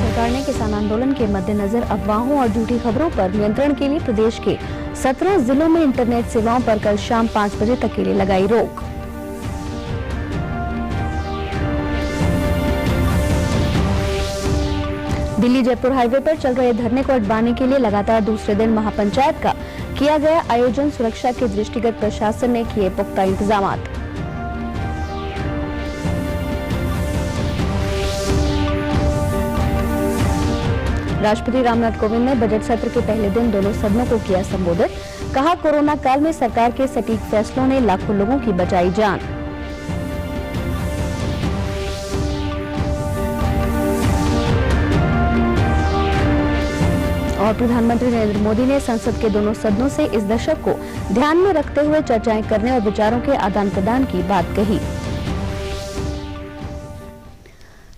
सरकार ने किसान आंदोलन के मद्देनजर अफवाहों और झूठी खबरों पर नियंत्रण के लिए प्रदेश के 17 जिलों में इंटरनेट सेवाओं पर कल शाम 5 बजे तक के लिए लगाई रोक। दिल्ली जयपुर हाईवे पर चल रहे धरने को हटवाने के लिए लगातार दूसरे दिन महापंचायत का किया गया आयोजन। सुरक्षा के दृष्टिगत प्रशासन ने किए पुख्ता इंतजामात। राष्ट्रपति रामनाथ कोविंद ने बजट सत्र के पहले दिन दोनों सदनों को किया संबोधित। कहा, कोरोना काल में सरकार के सटीक फैसलों ने लाखों लोगों की बचाई जान। और प्रधानमंत्री नरेंद्र मोदी ने संसद के दोनों सदनों से इस दशक को ध्यान में रखते हुए चर्चाएं करने और विचारों के आदान प्रदान की बात कही।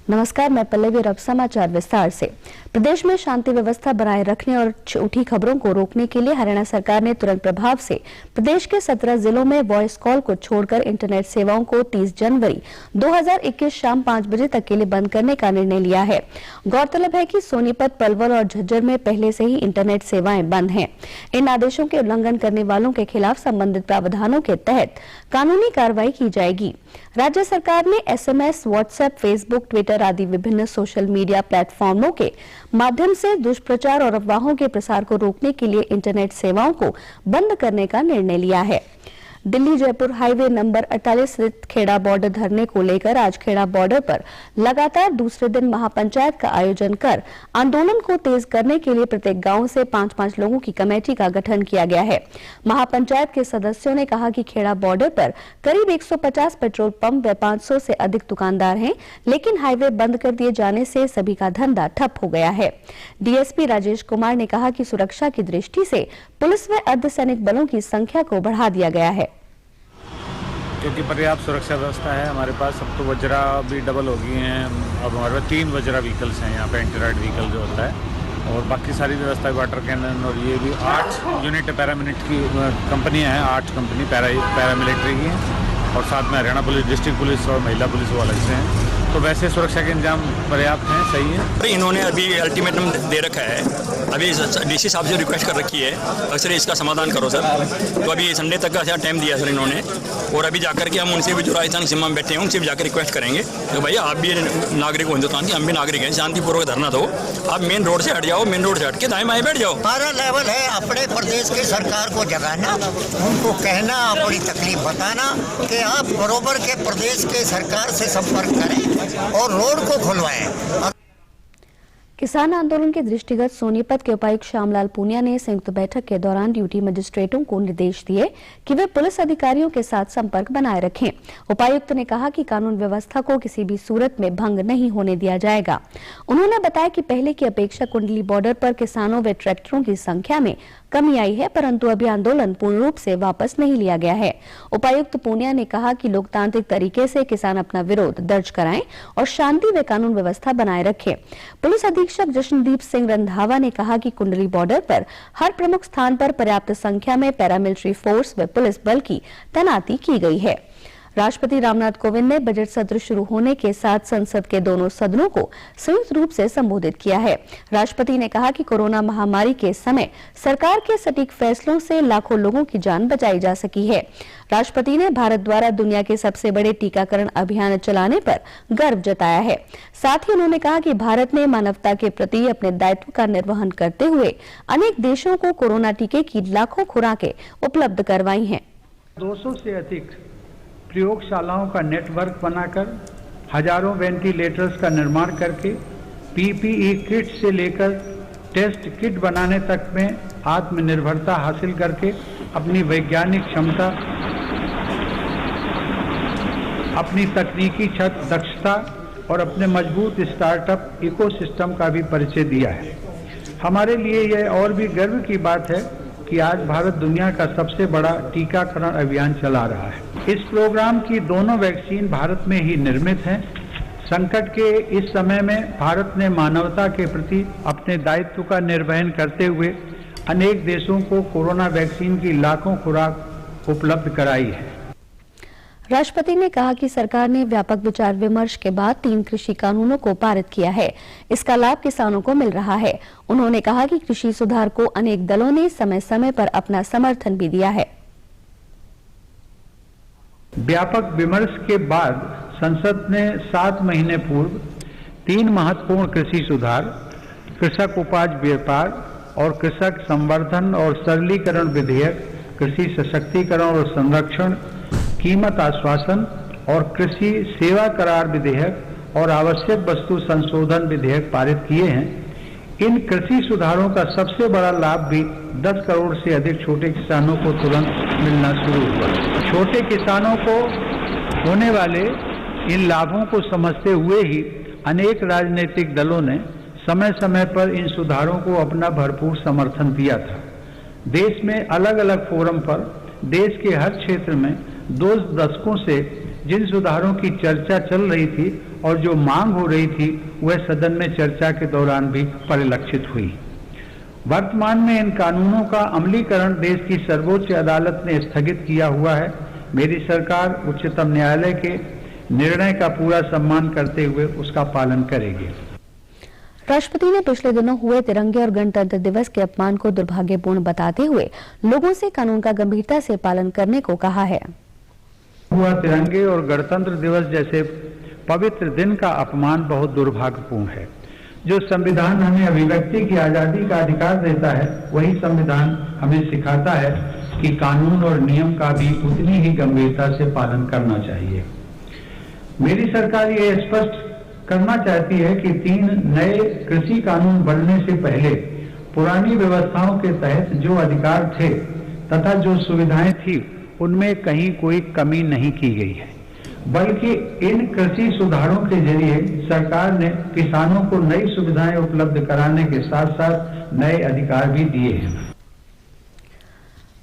नमस्कार, मैं पल्लवी और अब समाचार विस्तार से। प्रदेश में शांति व्यवस्था बनाए रखने और झूठी खबरों को रोकने के लिए हरियाणा सरकार ने तुरंत प्रभाव से प्रदेश के 17 जिलों में वॉइस कॉल को छोड़कर इंटरनेट सेवाओं को 30 जनवरी 2021 शाम 5 बजे तक के लिए बंद करने का निर्णय लिया है। गौरतलब है कि सोनीपत, पलवल और झज्जर में पहले से ही इंटरनेट सेवाएं बंद हैं। इन आदेशों के उल्लंघन करने वालों के खिलाफ संबंधित प्रावधानों के तहत कानूनी कार्रवाई की जाएगी। राज्य सरकार ने SMS, व्हाट्सएप, फेसबुक, ट्विटर आदि विभिन्न सोशल मीडिया प्लेटफॉर्मों के माध्यम से दुष्प्रचार और अफवाहों के प्रसार को रोकने के लिए इंटरनेट सेवाओं को बंद करने का निर्णय लिया है। दिल्ली जयपुर हाईवे नंबर 48 स्थित खेड़ा बॉर्डर धरने को लेकर आज खेड़ा बॉर्डर पर लगातार दूसरे दिन महापंचायत का आयोजन कर आंदोलन को तेज करने के लिए प्रत्येक गांव से 5-5 लोगों की कमेटी का गठन किया गया है। महापंचायत के सदस्यों ने कहा कि खेड़ा बॉर्डर पर करीब 150 पेट्रोल पंप व 500 से अधिक दुकानदार हैं, लेकिन हाईवे बंद कर दिए जाने से सभी का धंधा ठप हो गया है। DSP राजेश कुमार ने कहा कि सुरक्षा की दृष्टि से पुलिस व अर्धसैनिक बलों की संख्या को बढ़ा दिया गया है। क्योंकि पर्याप्त सुरक्षा व्यवस्था है हमारे पास। अब तो वज्रा भी डबल हो गई हैं। अब हमारे पास 3 वज्रा व्हीकल्स हैं यहाँ पे, एंटी-राइड व्हीकल जो होता है, और बाकी सारी व्यवस्था, वाटर कैनन, और ये भी 8 यूनिट पैरामिलिट्री की कंपनियाँ हैं। 8 कंपनी पैरामिलिट्री की हैं, और साथ में हरियाणा पुलिस, डिस्ट्रिक्ट पुलिस और महिला पुलिस वो अलग से हैं। तो वैसे सुरक्षा के इंतजाम पर्याप्त हैं, सही है। इन्होंने अभी अल्टीमेटम दे रखा है, अभी DC साहब से रिक्वेस्ट कर रखी है, अक्सर इसका समाधान करो सर। तो अभी संडे तक का टाइम दिया सर इन्होंने, और अभी जाकर के हम उनसे भी जो राजस्थान सीमा में बैठे हैं उनसे भी जाकर रिक्वेस्ट करेंगे कि भैया आप भी नागरिक हो हिंदुस्तान के, हम भी नागरिक हैं, शांतिपूर्वक धरना दो। आप मेन रोड से हट जाओ, मेन रोड से हट के दाएं बाएं बैठ जाओ। हमारा लेवल है अपने प्रदेश की सरकार को जगाना, उनको कहना, अपनी तकलीफ बताना कि आप बरोबर के प्रदेश के सरकार से संपर्क करें और रोड को खुलवाएं। किसान आंदोलन के दृष्टिगत सोनीपत के उपायुक्त श्यामलाल पूनिया ने संयुक्त बैठक के दौरान ड्यूटी मजिस्ट्रेटों को निर्देश दिए कि वे पुलिस अधिकारियों के साथ संपर्क बनाए रखें। उपायुक्त ने कहा कि कानून व्यवस्था को किसी भी सूरत में भंग नहीं होने दिया जाएगा। उन्होंने बताया कि पहले की अपेक्षा कुंडली बॉर्डर पर किसानों व ट्रैक्टरों की संख्या में कमी आई है, परंतु अभी आंदोलन पूर्ण रूप से वापस नहीं लिया गया है। उपायुक्त पूनिया ने कहा कि लोकतांत्रिक तरीके से किसान अपना विरोध दर्ज कराएं और शांति व कानून व्यवस्था बनाए रखें। पुलिस अधीक्षक जशनदीप सिंह रंधावा ने कहा कि कुंडली बॉर्डर पर हर प्रमुख स्थान पर पर्याप्त संख्या में पैरामिलिट्री फोर्स व पुलिस बल की तैनाती की गई है। राष्ट्रपति रामनाथ कोविंद ने बजट सत्र शुरू होने के साथ संसद के दोनों सदनों को संयुक्त रूप से संबोधित किया है। राष्ट्रपति ने कहा कि कोरोना महामारी के समय सरकार के सटीक फैसलों से लाखों लोगों की जान बचाई जा सकी है। राष्ट्रपति ने भारत द्वारा दुनिया के सबसे बड़े टीकाकरण अभियान चलाने पर गर्व जताया है। साथ ही उन्होंने कहा कि भारत ने मानवता के प्रति अपने दायित्व का निर्वहन करते हुए अनेक देशों को कोरोना टीके की लाखों खुराकें उपलब्ध करवाई हैं। 200 से अधिक प्रयोगशालाओं का नेटवर्क बनाकर हजारों वेंटिलेटर्स का निर्माण करके PPE किट से लेकर टेस्ट किट बनाने तक में आत्मनिर्भरता हासिल करके अपनी वैज्ञानिक क्षमता, अपनी तकनीकी दक्षता और अपने मजबूत स्टार्टअप इकोसिस्टम का भी परिचय दिया है। हमारे लिए यह और भी गर्व की बात है कि आज भारत दुनिया का सबसे बड़ा टीकाकरण अभियान चला रहा है। इस प्रोग्राम की दोनों वैक्सीन भारत में ही निर्मित हैं। संकट के इस समय में भारत ने मानवता के प्रति अपने दायित्व का निर्वहन करते हुए अनेक देशों को कोरोना वैक्सीन की लाखों खुराक उपलब्ध कराई है। राष्ट्रपति ने कहा कि सरकार ने व्यापक विचार विमर्श के बाद 3 कृषि कानूनों को पारित किया है। इसका लाभ किसानों को मिल रहा है। उन्होंने कहा कि कृषि सुधार को अनेक दलों ने समय समय पर अपना समर्थन भी दिया है। व्यापक विमर्श के बाद संसद ने 7 महीने पूर्व 3 महत्वपूर्ण कृषि सुधार, कृषक उपज व्यापार और कृषक संवर्धन और सरलीकरण विधेयक, कृषि सशक्तिकरण और संरक्षण, कीमत आश्वासन और कृषि सेवा करार विधेयक और आवश्यक वस्तु संशोधन विधेयक पारित किए हैं। इन कृषि सुधारों का सबसे बड़ा लाभ भी 10 करोड़ से अधिक छोटे किसानों को तुरंत मिलना शुरू हुआ। छोटे किसानों को होने वाले इन लाभों को समझते हुए ही अनेक राजनीतिक दलों ने समय समय पर इन सुधारों को अपना भरपूर समर्थन दिया था। देश में अलग अलग फोरम पर देश के हर क्षेत्र में 2 दशकों से जिन सुधारों की चर्चा चल रही थी और जो मांग हो रही थी वह सदन में चर्चा के दौरान भी परिलक्षित हुई। वर्तमान में इन कानूनों का अमलीकरण देश की सर्वोच्च अदालत ने स्थगित किया हुआ है। मेरी सरकार उच्चतम न्यायालय के निर्णय का पूरा सम्मान करते हुए उसका पालन करेगी। राष्ट्रपति ने पिछले दिनों हुए तिरंगे और गणतंत्र दिवस के अपमान को दुर्भाग्यपूर्ण बताते हुए लोगों से कानून का गंभीरता से पालन करने को कहा है। हुआ तिरंगे और गणतंत्र दिवस जैसे पवित्र दिन का अपमान बहुत दुर्भाग्यपूर्ण है। जो संविधान हमें अभिव्यक्ति की आजादी का अधिकार देता है, वही संविधान हमें सिखाता है कि कानून और नियम का भी उतनी ही गंभीरता से पालन करना चाहिए। मेरी सरकार ये स्पष्ट करना चाहती है कि 3 नए कृषि कानून बनने से पहले पुरानी व्यवस्थाओं के तहत जो अधिकार थे तथा जो सुविधाएं थी उनमें कहीं कोई कमी नहीं की गई है, बल्कि इन कृषि सुधारों के जरिए सरकार ने किसानों को नई सुविधाएं उपलब्ध कराने के साथ साथ नए अधिकार भी दिए हैं।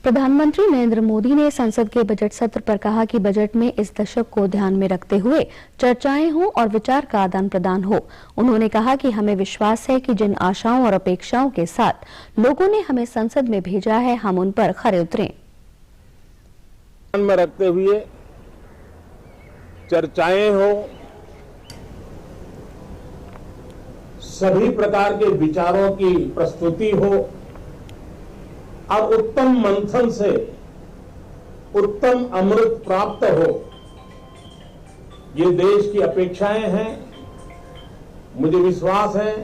प्रधानमंत्री नरेंद्र मोदी ने संसद के बजट सत्र पर कहा कि बजट में इस दशक को ध्यान में रखते हुए चर्चाएं हों और विचार का आदान प्रदान हो। उन्होंने कहा कि हमें विश्वास है कि जिन आशाओं और अपेक्षाओं के साथ लोगों ने हमें संसद में भेजा है, हम उन पर खरे उतरें। ध्यान में रखते हुए चर्चाएं हो, सभी प्रकार के विचारों की प्रस्तुति हो और उत्तम मंथन से उत्तम अमृत प्राप्त हो, ये देश की अपेक्षाएं हैं। मुझे विश्वास है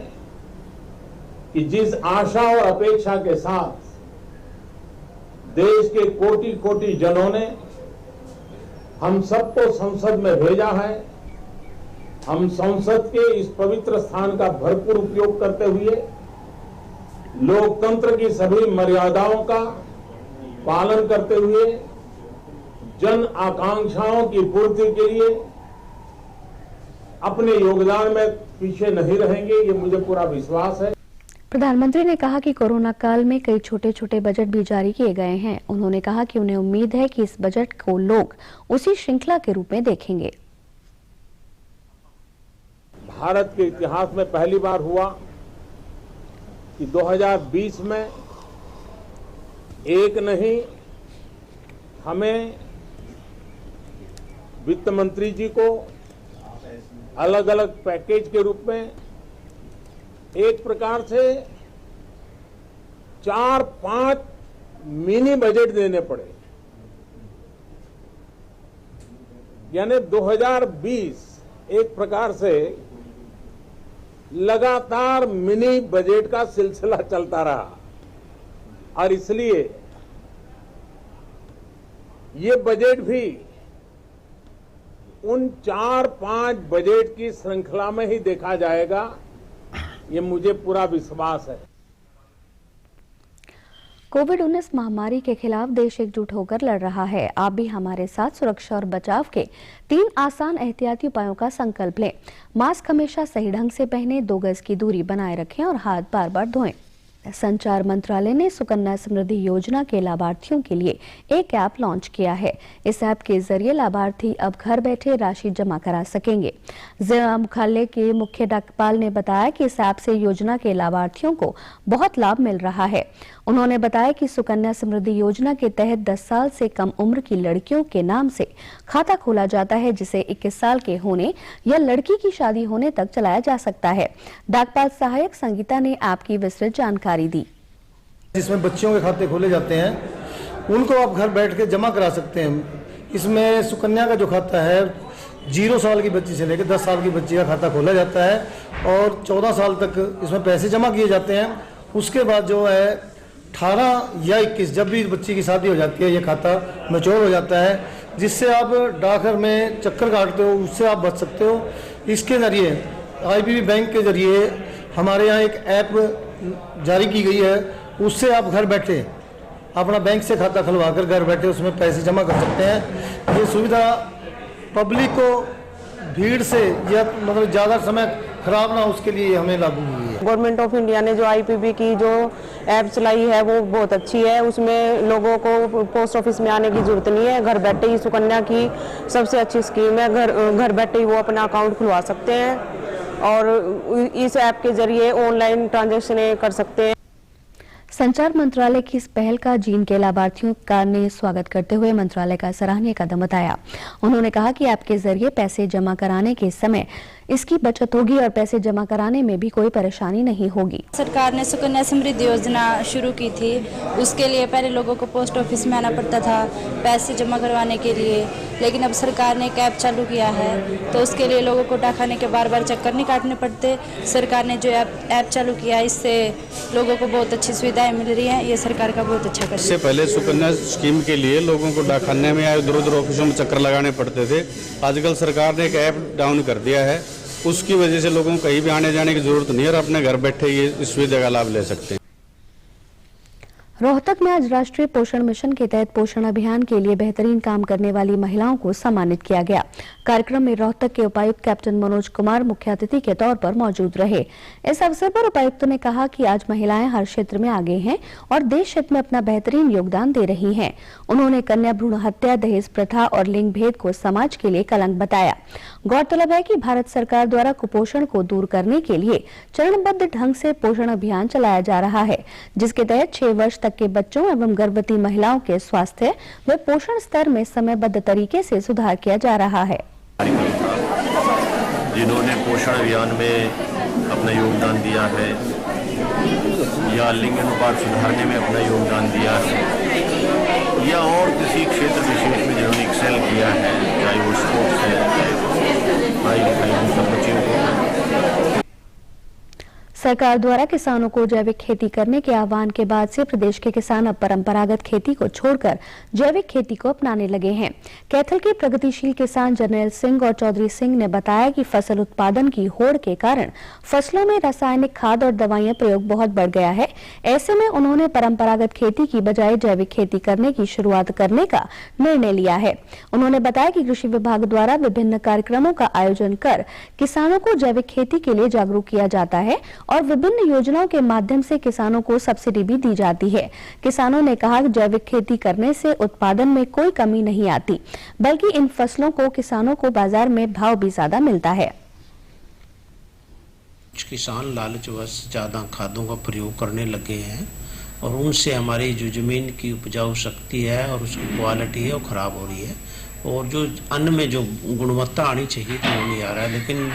कि जिस आशा और अपेक्षा के साथ देश के कोटि कोटि जनों ने हम सबको संसद में भेजा है, हम संसद के इस पवित्र स्थान का भरपूर उपयोग करते हुए लोकतंत्र की सभी मर्यादाओं का पालन करते हुए जन आकांक्षाओं की पूर्ति के लिए अपने योगदान में पीछे नहीं रहेंगे, ये मुझे पूरा विश्वास है। प्रधानमंत्री ने कहा कि कोरोना काल में कई छोटे छोटे बजट भी जारी किए गए हैं। उन्होंने कहा कि उन्हें उम्मीद है कि इस बजट को लोग उसी श्रृंखला के रूप में देखेंगे। भारत के इतिहास में पहली बार हुआ कि 2020 में एक नहीं, हमें वित्त मंत्री जी को अलग अलग पैकेज के रूप में एक प्रकार से 4-5 मिनी बजट देने पड़े। यानी 2020 एक प्रकार से लगातार मिनी बजट का सिलसिला चलता रहा और इसलिए ये बजट भी उन 4-5 बजट की श्रृंखला में ही देखा जाएगा, ये मुझे पूरा विश्वास है। कोविड-19 महामारी के खिलाफ देश एकजुट होकर लड़ रहा है। आप भी हमारे साथ सुरक्षा और बचाव के 3 आसान एहतियाती उपायों का संकल्प लें। मास्क हमेशा सही ढंग से पहनें, 2 गज की दूरी बनाए रखें और हाथ बार बार धोएं। संचार मंत्रालय ने सुकन्या समृद्धि योजना के लाभार्थियों के लिए एक ऐप लॉन्च किया है। इस ऐप के जरिए लाभार्थी अब घर बैठे राशि जमा करा सकेंगे। जिला मुख्यालय के मुख्य डाकपाल ने बताया कि इस ऐप से योजना के लाभार्थियों को बहुत लाभ मिल रहा है। उन्होंने बताया कि सुकन्या समृद्धि योजना के तहत 10 साल से कम उम्र की लड़कियों के नाम से खाता खोला जाता है, जिसे 21 साल के होने या लड़की की शादी होने तक चलाया जा सकता है। डाकपाल सहायक संगीता ने ऐप की विस्तृत जानकारी दी। जिसमें बच्चियों के खाते खोले जाते हैं, उनको आप घर बैठ के जमा करा सकते हैं। इसमें सुकन्या का जो खाता है 0 साल की बच्ची से लेकर 10 साल की बच्ची का खाता खोला जाता है और 14 साल तक इसमें पैसे जमा किए जाते हैं। उसके बाद जो है 18 या 21 जब भी बच्ची की शादी हो जाती है, ये खाता मैच्योर हो जाता है, जिससे आप डाकघर में चक्कर काटते हो, उससे आप बच सकते हो। इसके ज़रिए आईपीबी बैंक के ज़रिए हमारे यहाँ एक ऐप जारी की गई है, उससे आप घर बैठे अपना बैंक से खाता खुलवा कर घर बैठे उसमें पैसे जमा कर सकते हैं। ये सुविधा पब्लिक को भीड़ से या मतलब ज़्यादा समय खराब ना उसके लिए हमें लागू हुई है। गवर्नमेंट ऑफ इंडिया ने जो आईपीबी की जो ऐप चलाई है वो बहुत अच्छी है। उसमें लोगों को पोस्ट ऑफिस में आने की जरूरत नहीं है, घर बैठे ही सुकन्या की सबसे अच्छी स्कीम है। घर बैठे ही वो अपना अकाउंट खुलवा सकते हैं और इस ऐप के जरिए ऑनलाइन ट्रांजैक्शन कर सकते हैं। संचार मंत्रालय की इस पहल का जीन के लाभार्थियों का ने स्वागत करते हुए मंत्रालय का सराहनीय कदम बताया। उन्होंने कहा कि ऐप के जरिए पैसे जमा कराने के समय इसकी बचत होगी और पैसे जमा कराने में भी कोई परेशानी नहीं होगी। सरकार ने सुकन्या समृद्धि योजना शुरू की थी। उसके लिए पहले लोगों को पोस्ट ऑफिस में आना पड़ता था पैसे जमा करवाने के लिए, लेकिन अब सरकार ने एक ऐप चालू किया है तो उसके लिए लोगों को डाकखाने के बार बार चक्कर नहीं काटने पड़ते। सरकार ने जो ऐप चालू किया है इससे लोगों को बहुत अच्छी सुविधाएं मिल रही हैं। ये सरकार का बहुत अच्छा कदम है। इससे पहले सुकन्या स्कीम के लिए लोगों को डाकखाने में या इधर-उधर ऑफिसों में चक्कर लगाने पड़ते थे। आजकल सरकार ने एक ऐप डाउन कर दिया है, उसकी वजह से लोगों को कहीं भी आने जाने की जरूरत नहीं है और अपने घर बैठे ये इस सुविधा का लाभ ले सकते हैं। रोहतक में आज राष्ट्रीय पोषण मिशन के तहत पोषण अभियान के लिए बेहतरीन काम करने वाली महिलाओं को सम्मानित किया गया। कार्यक्रम में रोहतक के उपायुक्त कैप्टन मनोज कुमार मुख्य अतिथि के तौर पर मौजूद रहे। इस अवसर पर उपायुक्त ने कहा कि आज महिलाएं हर क्षेत्र में आगे हैं और देश हित में अपना बेहतरीन योगदान दे रही हैं। उन्होंने कन्या भ्रूण हत्या, दहेज प्रथा और लिंग भेद को समाज के लिए कलंक बताया। गौरतलब है कि भारत सरकार द्वारा कुपोषण को दूर करने के लिए चरणबद्ध ढंग से पोषण अभियान चलाया जा रहा है, जिसके तहत 6 वर्ष तक के बच्चों एवं गर्भवती महिलाओं के स्वास्थ्य व पोषण स्तर में समयबद्ध तरीके से सुधार किया जा रहा है। जिन्होंने पोषण अभियान में अपना योगदान दिया है या लिंग अनुपात सुधारने में अपना योगदान दिया है या और किसी क्षेत्र विशेष में जिन्होंने एक्सेल किया है, चाहे वो स्पोर्ट्स है, चाहे पढ़ाई लिखाई, उन सब बच्चों को। सरकार द्वारा किसानों को जैविक खेती करने के आह्वान के बाद से प्रदेश के किसान अब परंपरागत खेती को छोड़कर जैविक खेती को अपनाने लगे हैं। कैथल के प्रगतिशील किसान जर्नैल सिंह और चौधरी सिंह ने बताया कि फसल उत्पादन की होड़ के कारण फसलों में रासायनिक खाद और दवाइयां प्रयोग बहुत बढ़ गया है। ऐसे में उन्होंने परंपरागत खेती की बजाय जैविक खेती करने की शुरुआत करने का निर्णय लिया है। उन्होंने बताया कि कृषि विभाग द्वारा विभिन्न कार्यक्रमों का आयोजन कर किसानों को जैविक खेती के लिए जागरूक किया जाता है और विभिन्न योजनाओं के माध्यम से किसानों को सब्सिडी भी दी जाती है। किसानों ने कहा कि जैविक खेती करने से उत्पादन में कोई कमी नहीं आती, बल्कि इन फसलों को किसानों को बाजार में भाव भी ज्यादा मिलता है। कुछ किसान लालचवश ज्यादा खादों का प्रयोग करने लगे हैं और उनसे हमारी जो जमीन की उपजाऊ शक्ति है और उसकी क्वालिटी है वो खराब हो रही है और जो अन्न में जो गुणवत्ता आनी चाहिए तो वो नहीं आ रहा है। लेकिन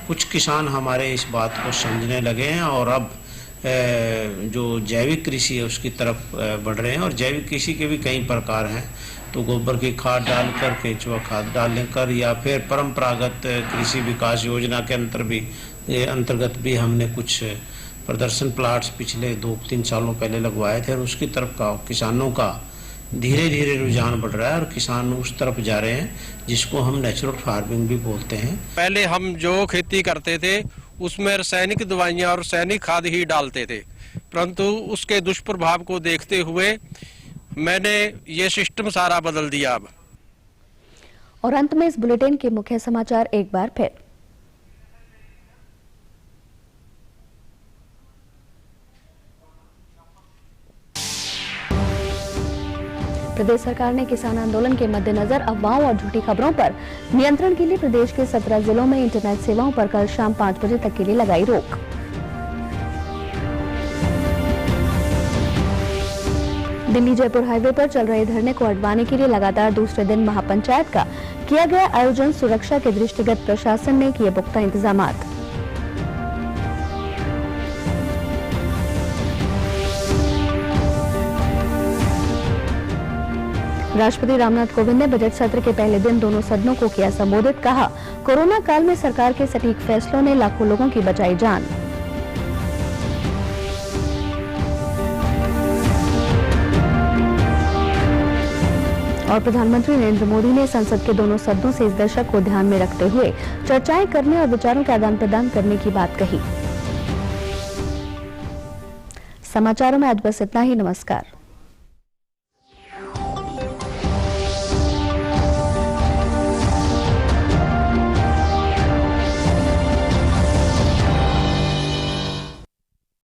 कुछ किसान हमारे इस बात को समझने लगे हैं और अब जो जैविक कृषि है उसकी तरफ बढ़ रहे हैं। और जैविक कृषि के भी कई प्रकार हैं, तो गोबर की खाद डालकर, केंचुआ खाद डालकर या फिर परंपरागत कृषि विकास योजना के अंतर्गत भी हमने कुछ प्रदर्शन प्लाट्स पिछले 2-3 सालों पहले लगवाए थे और उसकी तरफ का किसानों का धीरे धीरे रुझान बढ़ रहा है और किसान उस तरफ जा रहे हैं जिसको हम नेचुरल फार्मिंग भी बोलते हैं। पहले हम जो खेती करते थे उसमें रासायनिक दवाइयां और रासायनिक खाद ही डालते थे, परंतु उसके दुष्प्रभाव को देखते हुए मैंने ये सिस्टम सारा बदल दिया अब। और अंत में इस बुलेटिन के मुख्य समाचार एक बार फिर। प्रदेश सरकार ने किसान आंदोलन के मद्देनजर अफवाहों और झूठी खबरों पर नियंत्रण के लिए प्रदेश के 17 जिलों में इंटरनेट सेवाओं पर कल शाम 5 बजे तक के लिए लगाई रोक। दिल्ली जयपुर हाईवे पर चल रहे धरने को हटवाने के लिए लगातार दूसरे दिन महापंचायत का किया गया आयोजन। सुरक्षा के दृष्टिगत प्रशासन ने किए पुख्ता इंतजामात। राष्ट्रपति रामनाथ कोविंद ने बजट सत्र के पहले दिन दोनों सदनों को किया संबोधित। कहा, कोरोना काल में सरकार के सटीक फैसलों ने लाखों लोगों की बचाई जान। और प्रधानमंत्री नरेंद्र मोदी ने संसद के दोनों सदनों से इस दशक को ध्यान में रखते हुए चर्चाएं करने और विचारों के आदान प्रदान करने की बात कही। समाचारों में आज बस इतना ही। नमस्कार।